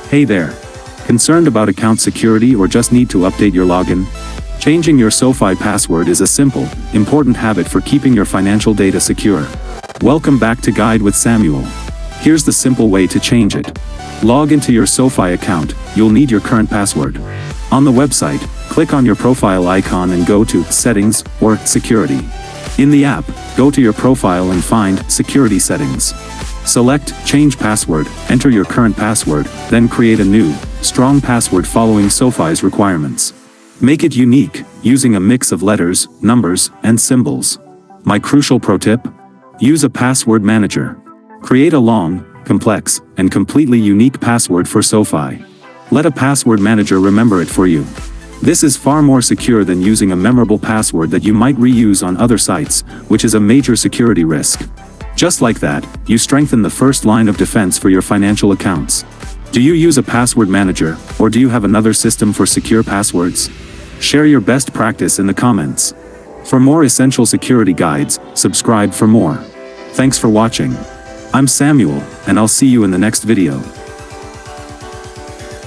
Hey there. Concerned about account security or just need to update your login? Changing your SoFi password is a simple, important habit for keeping your financial data secure. Welcome back to Guide with Samuel. Here's the simple way to change it. Log into your SoFi account. You'll need your current password. On the website, click on your profile icon and go to Settings or Security. In the app, go to your profile and find Security Settings. Select Change Password, enter your current password, then create a new, strong password following SoFi's requirements. Make it unique, using a mix of letters, numbers, and symbols. My crucial pro tip? Use a password manager. Create a long, complex, and completely unique password for SoFi. Let a password manager remember it for you. This is far more secure than using a memorable password that you might reuse on other sites, which is a major security risk. Just like that, you strengthen the first line of defense for your financial accounts. Do you use a password manager, or do you have another system for secure passwords? Share your best practice in the comments. For more essential security guides, subscribe for more. Thanks for watching. I'm Samuel, and I'll see you in the next video.